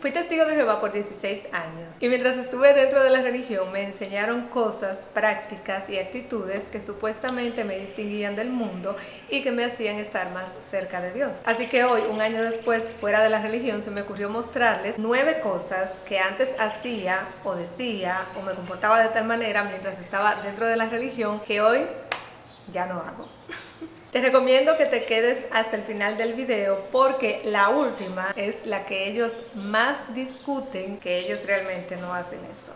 Fui testigo de Jehová por 16 años y mientras estuve dentro de la religión me enseñaron cosas, prácticas y actitudes que supuestamente me distinguían del mundo y que me hacían estar más cerca de Dios. Así que hoy, un año después, fuera de la religión, se me ocurrió mostrarles 9 cosas que antes hacía o decía o me comportaba de tal manera mientras estaba dentro de la religión que hoy ya no hago. Te recomiendo que te quedes hasta el final del video porque la última es la que ellos más discuten, que ellos realmente no hacen eso.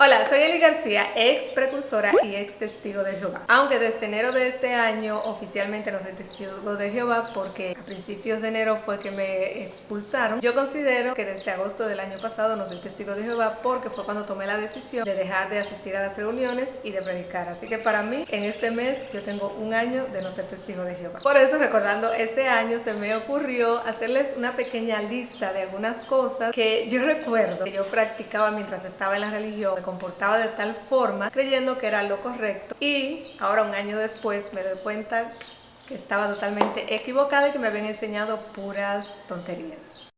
Hola, soy Eli García, ex precursora y ex testigo de Jehová. Aunque desde enero de este año oficialmente no soy testigo de Jehová porque a principios de enero fue que me expulsaron, yo considero que desde agosto del año pasado no soy testigo de Jehová porque fue cuando tomé la decisión de dejar de asistir a las reuniones y de predicar. Así que para mí, en este mes, yo tengo un año de no ser testigo de Jehová. Por eso, recordando ese año, se me ocurrió hacerles una pequeña lista de algunas cosas que yo recuerdo que yo practicaba mientras estaba en la religión, me comportaba de tal forma creyendo que era lo correcto y ahora un año después me doy cuenta que estaba totalmente equivocada y que me habían enseñado puras tonterías.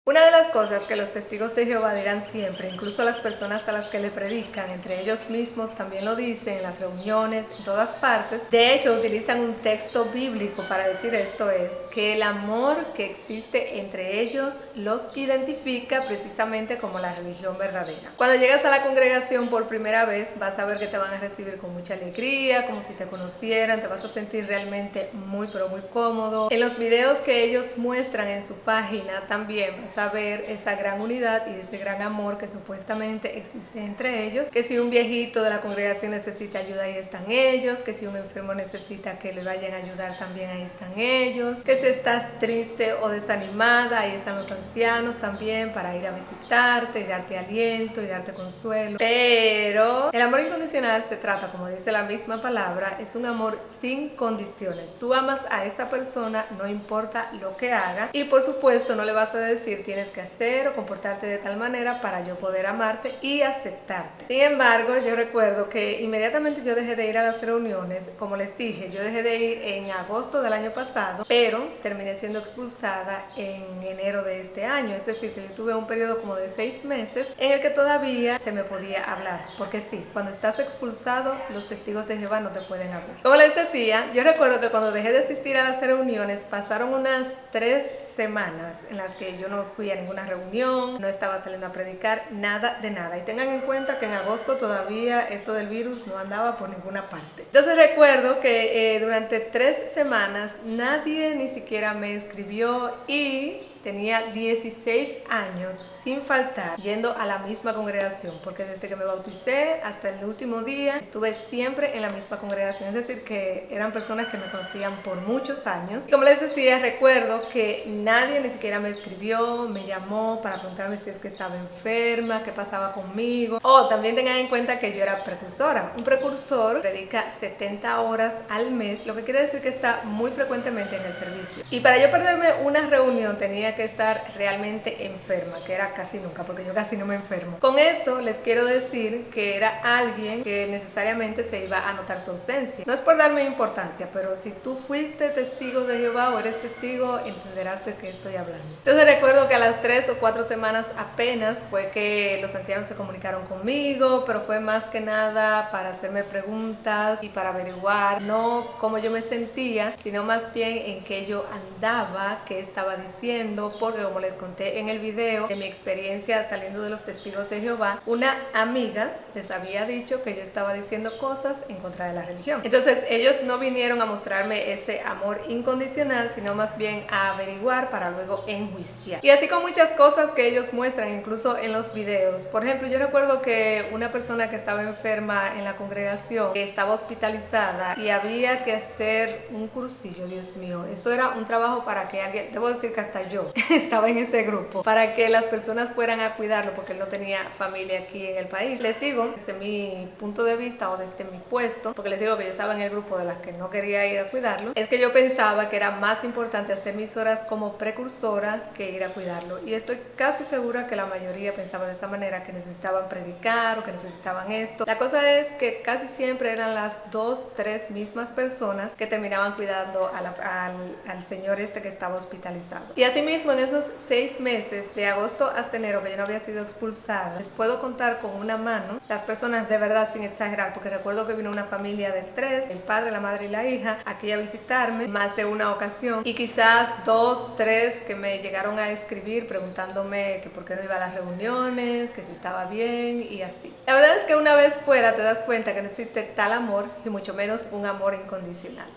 Una de las cosas que los testigos de Jehová dirán siempre, incluso las personas a las que le predican, entre ellos mismos también lo dicen en las reuniones, en todas partes, de hecho utilizan un texto bíblico para decir esto, es que el amor que existe entre ellos los identifica precisamente como la religión verdadera. Cuando llegas a la congregación por primera vez vas a ver que te van a recibir con mucha alegría, como si te conocieran, te vas a sentir realmente muy pero muy cómodo. En los videos que ellos muestran en su página también vas a ver esa gran unidad y ese gran amor que supuestamente existe entre ellos, que si un viejito de la congregación necesita ayuda, ahí están ellos, que si un enfermo necesita que le vayan a ayudar, también ahí están ellos, que si estás triste o desanimada, ahí están los ancianos también para ir a visitarte y darte aliento y darte consuelo. Pero el amor incondicional se trata, como dice la misma palabra, es un amor sin condiciones. Tú amas a esa persona no importa lo que haga y por supuesto no le vas a decir tienes que hacer o comportarte de tal manera para yo poder amarte y aceptarte. Sin embargo, yo recuerdo que inmediatamente yo dejé de ir a las reuniones, como les dije, yo dejé de ir en agosto del año pasado, pero terminé siendo expulsada en enero de este año, es decir, que yo tuve un periodo como de 6 meses en el que todavía se me podía hablar, porque sí, cuando estás expulsado, los testigos de Jehová no te pueden hablar. Como les decía, yo recuerdo que cuando dejé de asistir a las reuniones, pasaron unas 3 semanas en las que yo no fui a ninguna reunión, no estaba saliendo a predicar, nada de nada. Y tengan en cuenta que en agosto todavía esto del virus no andaba por ninguna parte. Entonces recuerdo que durante 3 semanas nadie ni siquiera me escribió y tenía 16 años sin faltar yendo a la misma congregación, porque desde que me bauticé hasta el último día estuve siempre en la misma congregación, es decir que eran personas que me conocían por muchos años. Y como les decía, recuerdo que nadie ni siquiera me escribió, me llamó para preguntarme si es que estaba enferma, qué pasaba conmigo. También tengan en cuenta que yo era precursora. Un precursor predica 70 horas al mes, lo que quiere decir que está muy frecuentemente en el servicio. Y para yo perderme una reunión tenía que estar realmente enferma, que era casi nunca, porque yo casi no me enfermo. Con esto les quiero decir que era alguien que necesariamente se iba a notar su ausencia. No es por darme importancia, pero si tú fuiste testigo de Jehová o eres testigo, entenderás de qué estoy hablando. Entonces recuerdo que a las 3 o 4 semanas apenas fue que los ancianos se comunicaron conmigo, pero fue más que nada para hacerme preguntas y para averiguar, no cómo yo me sentía, sino más bien en qué yo andaba, qué estaba diciendo, porque como les conté en el video de mi experiencia saliendo de los testigos de Jehová, una amiga les había dicho que yo estaba diciendo cosas en contra de la religión. Entonces ellos no vinieron a mostrarme ese amor incondicional, sino más bien a averiguar para luego enjuiciar. Y así con muchas cosas que ellos muestran, incluso en los videos. Por ejemplo, yo recuerdo que una persona que estaba enferma en la congregación, que estaba hospitalizada y había que hacer un cursillo, Dios mío, eso era un trabajo para que alguien, debo decir que hasta yo yo estaba en ese grupo para que las personas fueran a cuidarlo porque él no tenía familia aquí en el país. Les digo, desde mi punto de vista o desde mi puesto, porque les digo que yo estaba en el grupo de las que no quería ir a cuidarlo, es que yo pensaba que era más importante hacer mis horas como precursora que ir a cuidarlo. Y estoy casi segura que la mayoría pensaba de esa manera, que necesitaban predicar o que necesitaban esto. La cosa es que casi siempre eran las 2, 3 mismas personas que terminaban cuidando al señor este que estaba hospitalizado. Y asimismo, en esos 6 meses, de agosto hasta enero, que yo no había sido expulsada, les puedo contar con una mano las personas, de verdad, sin exagerar, porque recuerdo que vino una familia de 3, el padre, la madre y la hija, aquí a visitarme más de una ocasión, y quizás 2, 3 que me llegaron a escribir preguntándome que por qué no iba a las reuniones, que si estaba bien y así. La verdad es que una vez fuera te das cuenta que no existe tal amor y mucho menos un amor incondicional.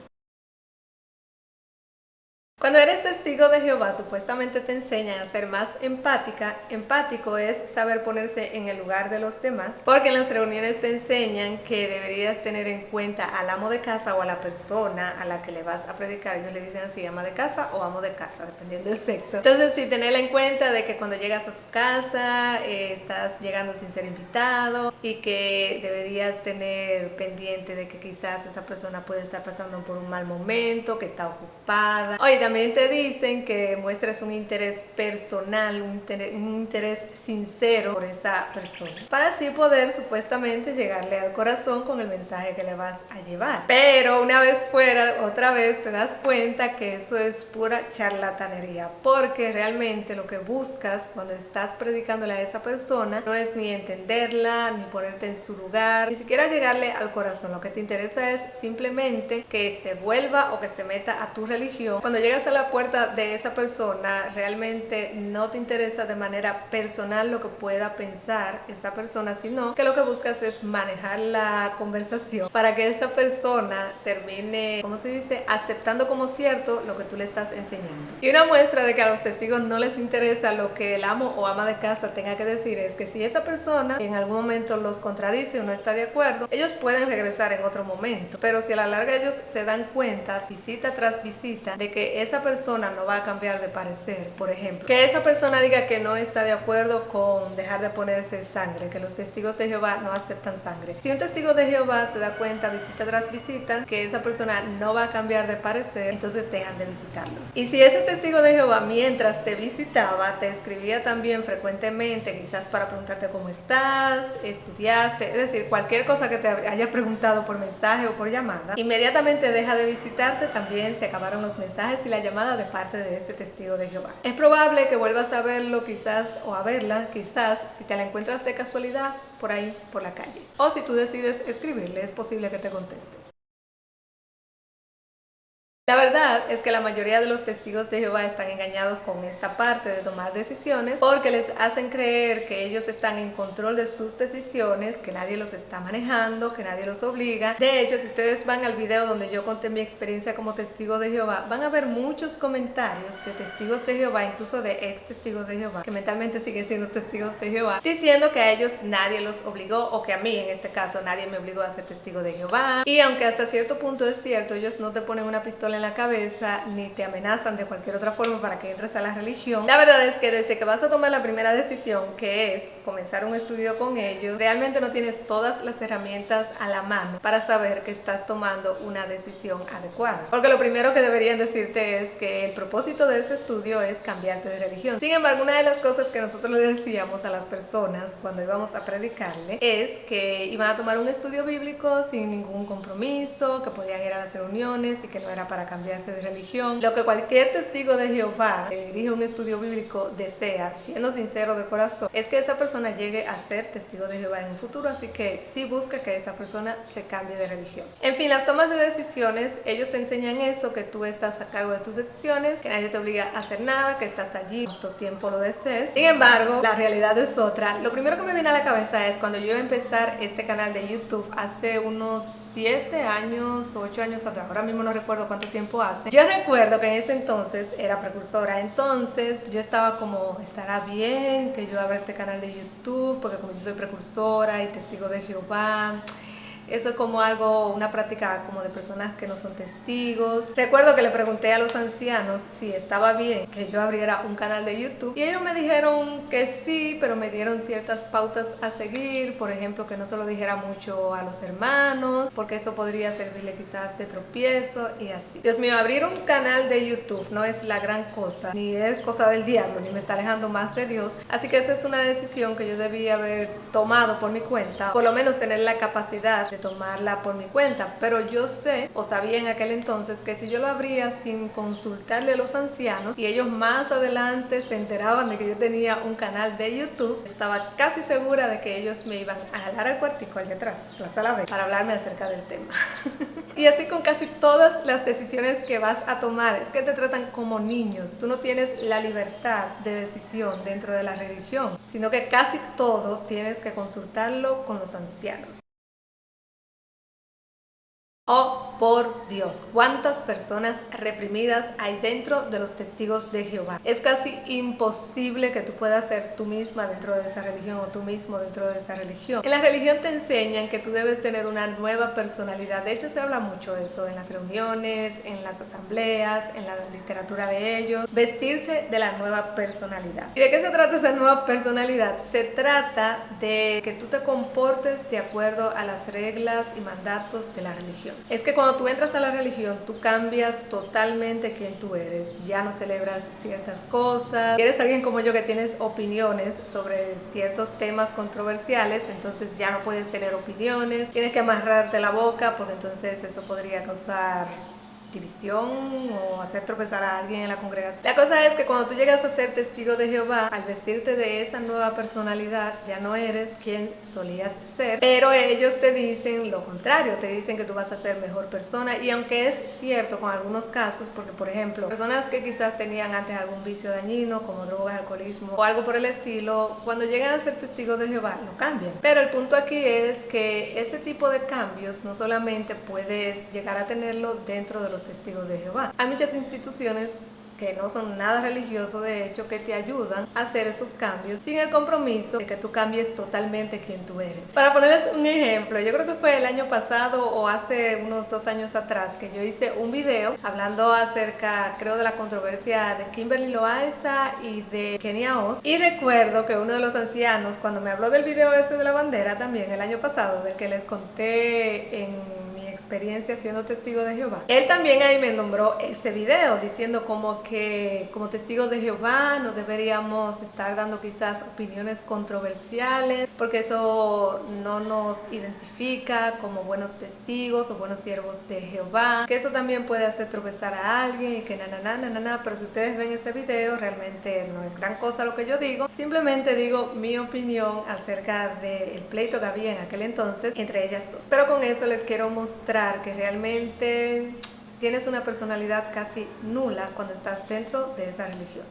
Cuando eres testigo de Jehová, supuestamente te enseñan a ser más empática. Empático es saber ponerse en el lugar de los demás, porque en las reuniones te enseñan que deberías tener en cuenta al amo de casa o a la persona a la que le vas a predicar. Ellos le dicen así, ama de casa o amo de casa, dependiendo del sexo. Entonces, sí, tenerla en cuenta de que cuando llegas a su casa, estás llegando sin ser invitado y que deberías tener pendiente de que quizás esa persona puede estar pasando por un mal momento, que está ocupada. Oye, también te dicen que muestres un interés personal, un interés sincero por esa persona, para así poder supuestamente llegarle al corazón con el mensaje que le vas a llevar. Pero una vez fuera, otra vez te das cuenta que eso es pura charlatanería, porque realmente lo que buscas cuando estás predicándole a esa persona no es ni entenderla, ni ponerte en su lugar, ni siquiera llegarle al corazón. Lo que te interesa es simplemente que se vuelva o que se meta a tu religión. Cuando llegas a la puerta de esa persona, realmente no te interesa de manera personal lo que pueda pensar esa persona, sino que lo que buscas es manejar la conversación para que esa persona termine, ¿cómo se dice?, aceptando como cierto lo que tú le estás enseñando. Y una muestra de que a los testigos no les interesa lo que el amo o ama de casa tenga que decir es que si esa persona en algún momento los contradice o no está de acuerdo, ellos pueden regresar en otro momento, pero si a la larga ellos se dan cuenta, visita tras visita, de que esa persona no va a cambiar de parecer, por ejemplo, que esa persona diga que no está de acuerdo con dejar de ponerse sangre, que los testigos de Jehová no aceptan sangre. Si un testigo de Jehová se da cuenta visita tras visita que esa persona no va a cambiar de parecer, entonces dejan de visitarlo. Y si ese testigo de Jehová mientras te visitaba te escribía también frecuentemente, quizás para preguntarte cómo estás, estudiaste, es decir, cualquier cosa que te haya preguntado por mensaje o por llamada, inmediatamente deja de visitarte. También se acabaron los mensajes y la llamada de parte de ese testigo de Jehová. Es probable que vuelvas a verlo quizás o a verla quizás si te la encuentras de casualidad por ahí, por la calle. O si tú decides escribirle, es posible que te conteste. La verdad es que la mayoría de los testigos de Jehová están engañados con esta parte de tomar decisiones porque les hacen creer que ellos están en control de sus decisiones, que nadie los está manejando, que nadie los obliga. De hecho, si ustedes van al video donde yo conté mi experiencia como testigo de Jehová, van a ver muchos comentarios de testigos de Jehová, incluso de ex testigos de Jehová, que mentalmente siguen siendo testigos de Jehová, diciendo que a ellos nadie los obligó, o que a mí en este caso nadie me obligó a ser testigo de Jehová. Y aunque hasta cierto punto es cierto, ellos no te ponen una pistola en la cabeza ni te amenazan de cualquier otra forma para que entres a la religión. La verdad es que desde que vas a tomar la primera decisión, que es comenzar un estudio con ellos, realmente no tienes todas las herramientas a la mano para saber que estás tomando una decisión adecuada, porque lo primero que deberían decirte es que el propósito de ese estudio es cambiarte de religión. Sin embargo, una de las cosas que nosotros le decíamos a las personas cuando íbamos a predicarle es que iban a tomar un estudio bíblico sin ningún compromiso, que podían ir a las reuniones y que no era para cambiarse de religión. Lo que cualquier testigo de Jehová que dirige un estudio bíblico desea, siendo sincero de corazón, es que esa persona llegue a ser testigo de Jehová en un futuro, así que sí busca que esa persona se cambie de religión. En fin, las tomas de decisiones, ellos te enseñan eso, que tú estás a cargo de tus decisiones, que nadie te obliga a hacer nada, que estás allí cuanto tiempo lo desees. Sin embargo, la realidad es otra. Lo primero que me viene a la cabeza es cuando yo iba a empezar este canal de YouTube hace unos 7 años, 8 años atrás, ahora mismo no recuerdo cuánto tiempo hace. Yo recuerdo que en ese entonces era precursora, entonces yo estaba como, ¿estará bien que yo abra este canal de YouTube? Porque como yo soy precursora y testigo de Jehová, eso es como algo, una práctica como de personas que no son testigos. Recuerdo que le pregunté a los ancianos si estaba bien que yo abriera un canal de YouTube y ellos me dijeron que sí, pero me dieron ciertas pautas a seguir, por ejemplo, que no se lo dijera mucho a los hermanos, porque eso podría servirle quizás de tropiezo y así. Dios mío, abrir un canal de YouTube no es la gran cosa, ni es cosa del diablo, ni me está alejando más de Dios, así que esa es una decisión que yo debía haber tomado por mi cuenta, por lo menos tener la capacidad de tomarla por mi cuenta, pero yo sé, o sabía en aquel entonces, que si yo lo abría sin consultarle a los ancianos y ellos más adelante se enteraban de que yo tenía un canal de YouTube, estaba casi segura de que ellos me iban a jalar al cuartico allá atrás, la sala B, para hablarme acerca del tema. Y así con casi todas las decisiones que vas a tomar, es que te tratan como niños, tú no tienes la libertad de decisión dentro de la religión, sino que casi todo tienes que consultarlo con los ancianos. Oh, por Dios, cuántas personas reprimidas hay dentro de los testigos de Jehová. Es casi imposible que tú puedas ser tú misma dentro de esa religión o tú mismo dentro de esa religión. En la religión te enseñan que tú debes tener una nueva personalidad. De hecho, se habla mucho de eso en las reuniones, en las asambleas, en la literatura de ellos. Vestirse de la nueva personalidad. ¿Y de qué se trata esa nueva personalidad? Se trata de que tú te comportes de acuerdo a las reglas y mandatos de la religión. Es que cuando tú entras a la religión, tú cambias totalmente quién tú eres. Ya no celebras ciertas cosas. Si eres alguien como yo que tienes opiniones sobre ciertos temas controversiales, entonces ya no puedes tener opiniones. Tienes que amarrarte la boca porque entonces eso podría causar división o hacer tropezar a alguien en la congregación. La cosa es que cuando tú llegas a ser testigo de Jehová, al vestirte de esa nueva personalidad, ya no eres quien solías ser, pero ellos te dicen lo contrario, te dicen que tú vas a ser mejor persona, y aunque es cierto con algunos casos, porque por ejemplo, personas que quizás tenían antes algún vicio dañino como drogas, alcoholismo o algo por el estilo, cuando llegan a ser testigos de Jehová, lo cambian. Pero el punto aquí es que ese tipo de cambios no solamente puedes llegar a tenerlo dentro de los testigos de Jehová. Hay muchas instituciones que no son nada religiosos, de hecho, que te ayudan a hacer esos cambios sin el compromiso de que tú cambies totalmente quién tú eres. Para ponerles un ejemplo, yo creo que fue el año pasado o hace unos 2 años atrás que yo hice un video hablando acerca, creo, de la controversia de Kimberly Loaiza y de Kenia Oz, y recuerdo que uno de los ancianos, cuando me habló del video ese de la bandera también el año pasado, del que les conté en experiencia siendo testigo de Jehová, él también ahí me nombró ese video diciendo como que como testigos de Jehová no deberíamos estar dando quizás opiniones controversiales porque eso no nos identifica como buenos testigos o buenos siervos de Jehová, que eso también puede hacer tropezar a alguien y que pero si ustedes ven ese video realmente no es gran cosa lo que yo digo, simplemente digo mi opinión acerca del pleito que había en aquel entonces entre ellas dos. Pero con eso les quiero mostrar que realmente tienes una personalidad casi nula cuando estás dentro de esa religión.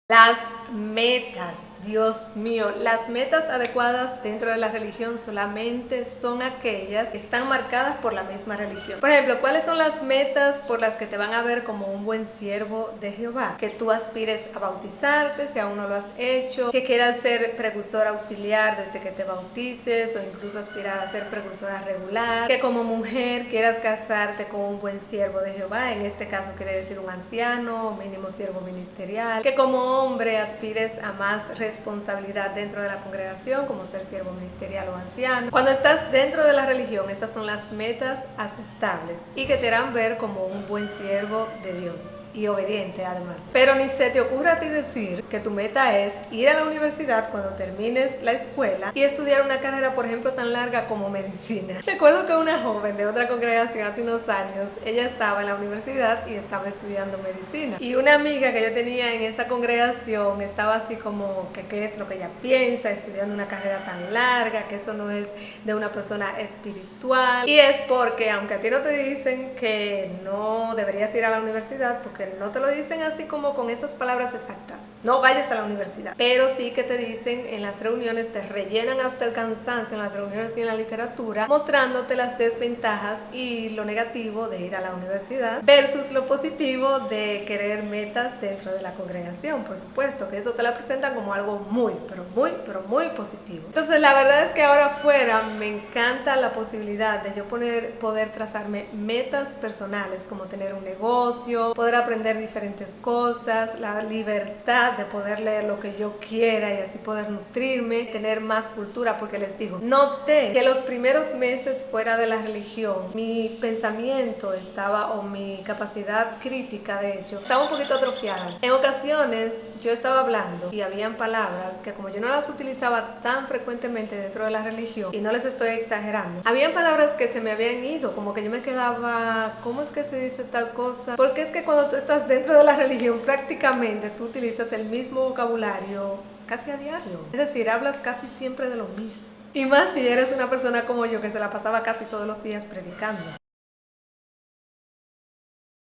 Las metas, Dios mío, las metas adecuadas dentro de la religión solamente son aquellas que están marcadas por la misma religión. Por ejemplo, ¿cuáles son las metas por las que te van a ver como un buen siervo de Jehová? Que tú aspires a bautizarte, si aún no lo has hecho, que quieras ser precursor auxiliar desde que te bautices o incluso aspirar a ser precursora regular, que como mujer quieras casarte con un buen siervo de Jehová, en este caso quiere decir un anciano, mínimo siervo ministerial, que como hombre aspires a más responsabilidad dentro de la congregación, como ser siervo ministerial o anciano. Cuando estás dentro de la religión, estas son las metas aceptables y que te harán ver como un buen siervo de Dios y obediente además. Pero ni se te ocurra a ti decir que tu meta es ir a la universidad cuando termines la escuela y estudiar una carrera, por ejemplo, tan larga como medicina. Recuerdo que una joven de otra congregación hace unos años, ella estaba en la universidad y estaba estudiando medicina. Y una amiga que yo tenía en esa congregación estaba así como que qué es lo que ella piensa, estudiando una carrera tan larga, que eso no es de una persona espiritual. Y es porque, aunque a ti no te dicen que no deberías ir a la universidad, porque no te lo dicen así como con esas palabras exactas, no vayas a la universidad. Pero sí que te dicen en las reuniones, te rellenan hasta el cansancio en las reuniones y en la literatura, mostrándote las desventajas y lo negativo de ir a la universidad versus lo positivo de querer metas dentro de la congregación. Por supuesto que eso te la presentan como algo muy, pero muy positivo. Entonces la verdad es que ahora afuera me encanta la posibilidad de yo poder trazarme metas personales, como tener un negocio, poder aprender diferentes cosas, la libertad de poder leer lo que yo quiera y así poder nutrirme, tener más cultura, porque les digo, noté que los primeros meses fuera de la religión, mi pensamiento estaba, o mi capacidad crítica de hecho, estaba un poquito atrofiada. En ocasiones yo estaba hablando y habían palabras que como yo no las utilizaba tan frecuentemente dentro de la religión, y no les estoy exagerando, habían palabras que se me habían ido, como que yo me quedaba, ¿cómo es que se dice tal cosa? Porque es que cuando tú estás dentro de la religión prácticamente tú utilizas el mismo vocabulario casi a diario, es decir, hablas casi siempre de lo mismo, y más si eres una persona como yo que se la pasaba casi todos los días predicando.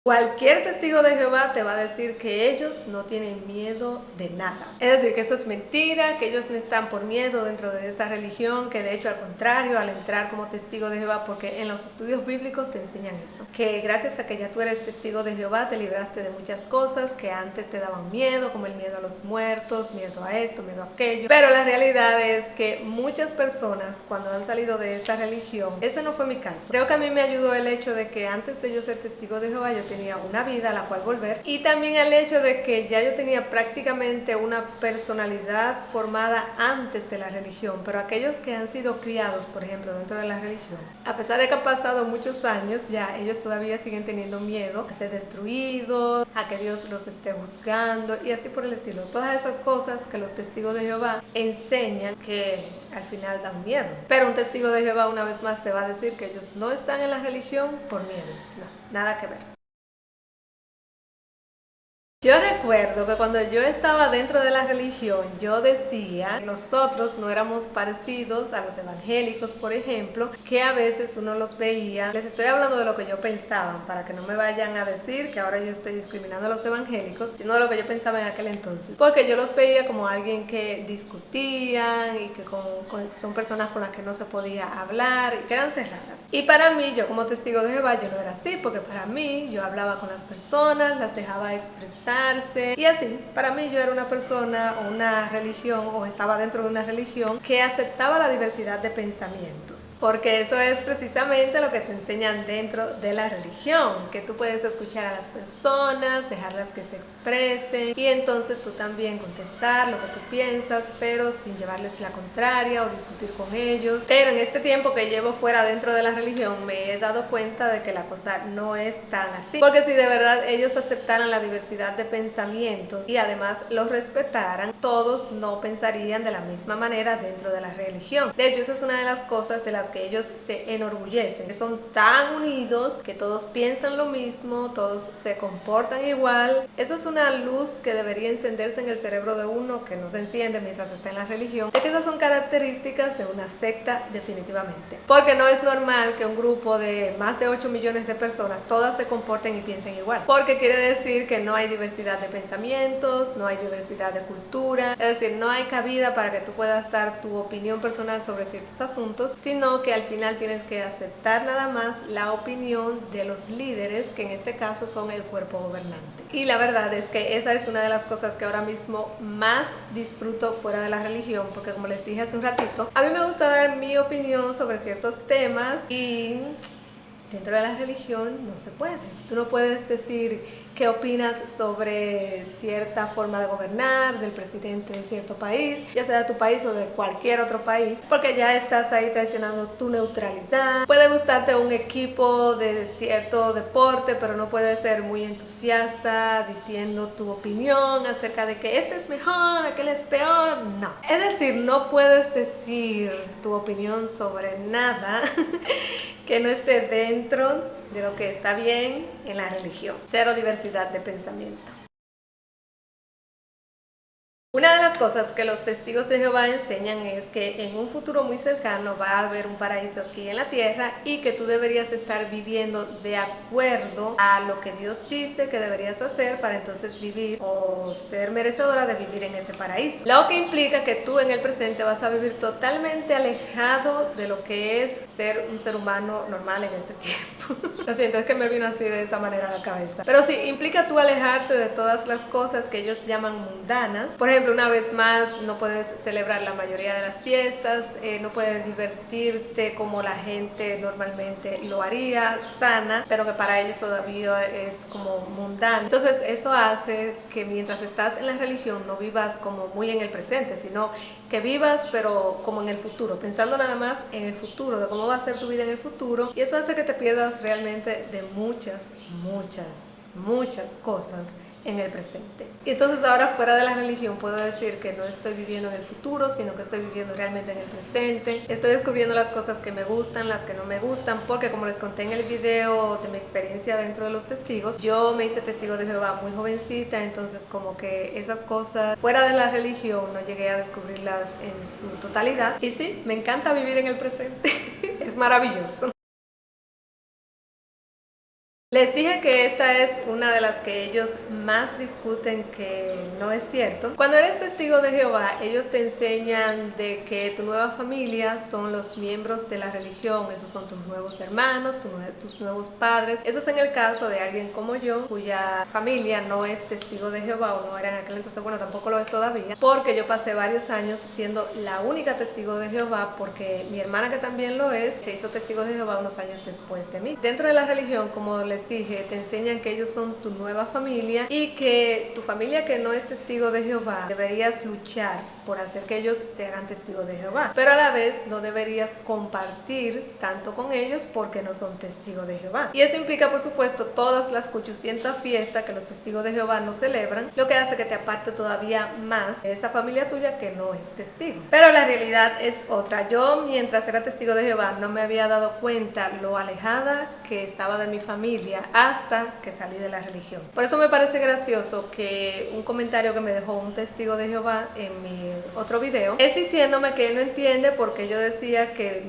Cualquier testigo de Jehová te va a decir que ellos no tienen miedo de nada. Es decir, que eso es mentira, que ellos no están por miedo dentro de esa religión, que de hecho al contrario, al entrar como testigo de Jehová, porque en los estudios bíblicos te enseñan eso, que gracias a que ya tú eres testigo de Jehová te libraste de muchas cosas que antes te daban miedo, como el miedo a los muertos, miedo a esto, miedo a aquello. Pero la realidad es que muchas personas cuando han salido de esta religión, ese no fue mi caso. Creo que a mí me ayudó el hecho de que antes de yo ser testigo de Jehová yo tenía una vida a la cual volver, y también el hecho de que ya yo tenía prácticamente una personalidad formada antes de la religión. Pero aquellos que han sido criados, por ejemplo, dentro de la religión, a pesar de que han pasado muchos años, ya ellos todavía siguen teniendo miedo a ser destruidos, a que Dios los esté juzgando y así por el estilo. Todas esas cosas que los testigos de Jehová enseñan que al final dan miedo. Pero un testigo de Jehová una vez más te va a decir que ellos no están en la religión por miedo. No, nada que ver. Yo recuerdo que cuando yo estaba dentro de la religión, yo decía que nosotros no éramos parecidos a los evangélicos, por ejemplo, que a veces uno los veía. Les estoy hablando de lo que yo pensaba, para que no me vayan a decir que ahora yo estoy discriminando a los evangélicos, sino de lo que yo pensaba en aquel entonces. Porque yo los veía como alguien que discutían y que son personas con las que no se podía hablar y que eran cerradas. Y para mí, yo como testigo de Jehová, yo no era así, porque para mí yo hablaba con las personas, las dejaba expresar, y así, para mí yo era una persona o una religión, o estaba dentro de una religión que aceptaba la diversidad de pensamientos, porque eso es precisamente lo que te enseñan dentro de la religión, que tú puedes escuchar a las personas, dejarlas que se expresen y entonces tú también contestar lo que tú piensas, pero sin llevarles la contraria o discutir con ellos. Pero en este tiempo que llevo fuera dentro de la religión me he dado cuenta de que la cosa no es tan así, porque si de verdad ellos aceptaran la diversidad de pensamientos y además los respetaran, todos no pensarían de la misma manera dentro de la religión. De hecho, esa es una de las cosas de las que ellos se enorgullecen, que son tan unidos, que todos piensan lo mismo, todos se comportan igual. Eso es una luz que debería encenderse en el cerebro de uno, que no se enciende mientras está en la religión. Es que esas son características de una secta definitivamente, porque no es normal que un grupo de más de 8 millones de personas todas se comporten y piensen igual, porque quiere decir que no hay diversidad de pensamientos, no hay diversidad de cultura, es decir, no hay cabida para que tú puedas dar tu opinión personal sobre ciertos asuntos, sino que al final tienes que aceptar nada más la opinión de los líderes, que en este caso son el cuerpo gobernante. Y la verdad es que esa es una de las cosas que ahora mismo más disfruto fuera de la religión, porque como les dije hace un ratito, a mí me gusta dar mi opinión sobre ciertos temas y dentro de la religión no se puede. Tú no puedes decir qué opinas sobre cierta forma de gobernar, del presidente de cierto país, ya sea de tu país o de cualquier otro país, porque ya estás ahí traicionando tu neutralidad. Puede gustarte un equipo de cierto deporte, pero no puedes ser muy entusiasta diciendo tu opinión acerca de que este es mejor, aquel es peor. No. Es decir, no puedes decir tu opinión sobre nada que no esté dentro de lo que está bien en la religión. Cero diversidad de pensamiento. Una de las cosas que los testigos de Jehová enseñan es que en un futuro muy cercano va a haber un paraíso aquí en la tierra y que tú deberías estar viviendo de acuerdo a lo que Dios dice que deberías hacer para entonces vivir o ser merecedora de vivir en ese paraíso. Lo que implica que tú en el presente vas a vivir totalmente alejado de lo que es ser un ser humano normal en este tiempo. Lo siento, es que me vino así de esa manera a la cabeza. Pero sí, implica tú alejarte de todas las cosas que ellos llaman mundanas. Por ejemplo, una vez más, no puedes celebrar la mayoría de las fiestas, no puedes divertirte como la gente normalmente lo haría, sana, pero que para ellos todavía es como mundano. Entonces eso hace que mientras estás en la religión no vivas como muy en el presente, sino que vivas pero como en el futuro, pensando nada más en el futuro, de cómo va a ser tu vida en el futuro, y eso hace que te pierdas realmente de muchas cosas en el presente. Y entonces ahora fuera de la religión puedo decir que no estoy viviendo en el futuro, sino que estoy viviendo realmente en el presente. Estoy descubriendo las cosas que me gustan, las que no me gustan, porque como les conté en el video de mi experiencia dentro de los testigos, yo me hice testigo de Jehová muy jovencita, entonces como que esas cosas fuera de la religión no llegué a descubrirlas en su totalidad. Y sí, me encanta vivir en el presente. Es maravilloso. Les dije que esta es una de las que ellos más discuten que no es cierto. Cuando eres testigo de Jehová, ellos te enseñan de que tu nueva familia son los miembros de la religión, esos son tus nuevos hermanos, tus nuevos padres. Eso es en el caso de alguien como yo, cuya familia no es testigo de Jehová o no era en aquel entonces, bueno, tampoco lo es todavía, porque yo pasé varios años siendo la única testigo de Jehová, porque mi hermana, que también lo es, se hizo testigo de Jehová unos años después de mí. Dentro de la religión, como les dije, te enseñan que ellos son tu nueva familia y que tu familia que no es testigo de Jehová deberías luchar por hacer que ellos se hagan testigos de Jehová, pero a la vez no deberías compartir tanto con ellos porque no son testigos de Jehová. Y eso implica, por supuesto, todas las 800 fiestas que los testigos de Jehová no celebran, lo que hace que te aparte todavía más de esa familia tuya que no es testigo. Pero la realidad es otra. Yo, mientras era testigo de Jehová, no me había dado cuenta lo alejada que estaba de mi familia hasta que salí de la religión. Por eso me parece gracioso que un comentario que me dejó un testigo de Jehová en mi otro video es diciéndome que él no entiende por qué yo decía que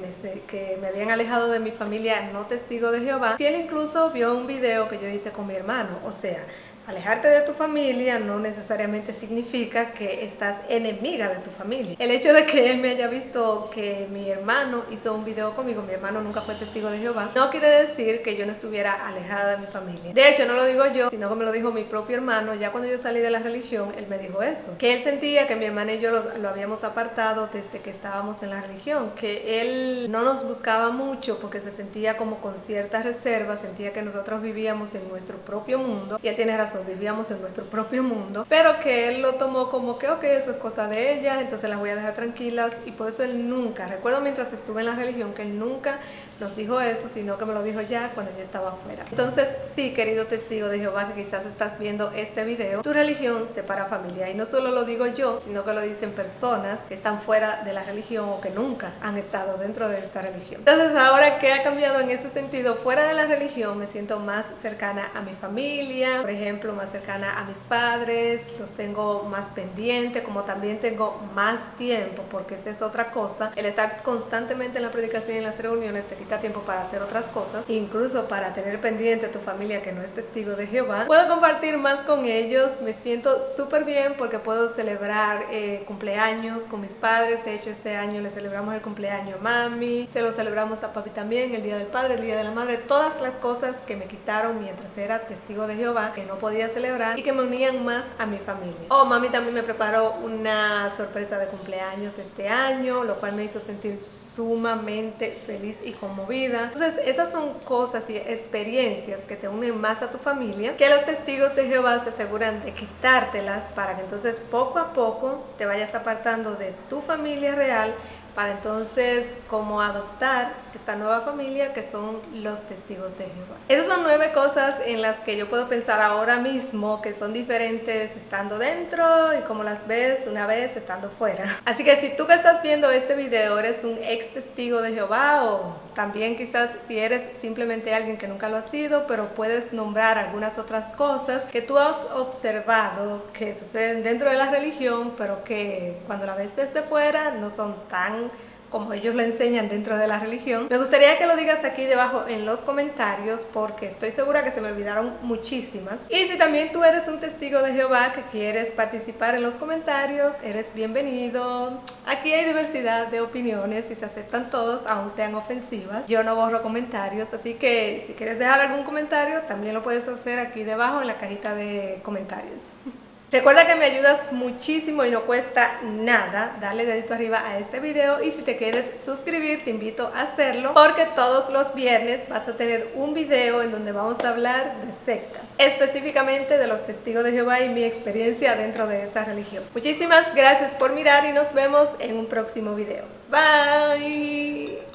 me habían alejado de mi familia no testigo de Jehová, si él incluso vio un video que yo hice con mi hermano. O sea, alejarte de tu familia no necesariamente significa que estás enemiga de tu familia. El hecho de que él me haya visto que mi hermano hizo un video conmigo, mi hermano nunca fue testigo de Jehová, no quiere decir que yo no estuviera alejada de mi familia. De hecho, no lo digo yo, sino que me lo dijo mi propio hermano. Ya cuando yo salí de la religión, él me dijo eso, que él sentía que mi hermana y yo lo habíamos apartado desde que estábamos en la religión, que él no nos buscaba mucho porque se sentía como con cierta reserva, sentía que nosotros vivíamos en nuestro propio mundo, y él tiene razón, vivíamos en nuestro propio mundo, pero que él lo tomó como que ok, eso es cosa de ella, entonces las voy a dejar tranquilas. Y por eso él nunca, recuerdo mientras estuve en la religión, que él nunca nos dijo eso, sino que me lo dijo ya cuando ya estaba afuera. Entonces sí, querido testigo de Jehová, que quizás estás viendo este video, tu religión separa familia, y no solo lo digo yo, sino que lo dicen personas que están fuera de la religión o que nunca han estado dentro de esta religión. Entonces ahora, ¿qué ha cambiado en ese sentido? Fuera de la religión me siento más cercana a mi familia, por ejemplo, más cercana a mis padres, los tengo más pendiente, como también tengo más tiempo, porque esa es otra cosa. El estar constantemente en la predicación y en las reuniones te quita tiempo para hacer otras cosas, incluso para tener pendiente a tu familia que no es testigo de Jehová. Puedo compartir más con ellos, me siento súper bien porque puedo celebrar cumpleaños con mis padres. De hecho, este año le celebramos el cumpleaños a mami, se lo celebramos a papi también, el día del padre, el día de la madre, todas las cosas que me quitaron mientras era testigo de Jehová, que no podía celebrar y que me unían más a mi familia. Mami también me preparó una sorpresa de cumpleaños este año, lo cual me hizo sentir sumamente feliz y conmovida. Entonces esas son cosas y experiencias que te unen más a tu familia, que los testigos de Jehová se aseguran de quitártelas para que entonces poco a poco te vayas apartando de tu familia real, para entonces como adoptar esta nueva familia que son los testigos de Jehová. Esas son 9 cosas en las que yo puedo pensar ahora mismo que son diferentes estando dentro y como las ves una vez estando fuera. Así que si tú que estás viendo este video eres un ex testigo de Jehová, o también quizás si eres simplemente alguien que nunca lo ha sido, pero puedes nombrar algunas otras cosas que tú has observado que suceden dentro de la religión, pero que cuando la ves desde fuera no son tan como ellos lo enseñan dentro de la religión, me gustaría que lo digas aquí debajo en los comentarios, porque estoy segura que se me olvidaron muchísimas. Y si también tú eres un testigo de Jehová que quieres participar en los comentarios, eres bienvenido. Aquí hay diversidad de opiniones y se aceptan todos, aun sean ofensivas. Yo no borro comentarios, así que si quieres dejar algún comentario, también lo puedes hacer aquí debajo en la cajita de comentarios. Recuerda que me ayudas muchísimo y no cuesta nada darle dedito arriba a este video, y si te quieres suscribir te invito a hacerlo, porque todos los viernes vas a tener un video en donde vamos a hablar de sectas, específicamente de los testigos de Jehová y mi experiencia dentro de esa religión. Muchísimas gracias por mirar y nos vemos en un próximo video. Bye.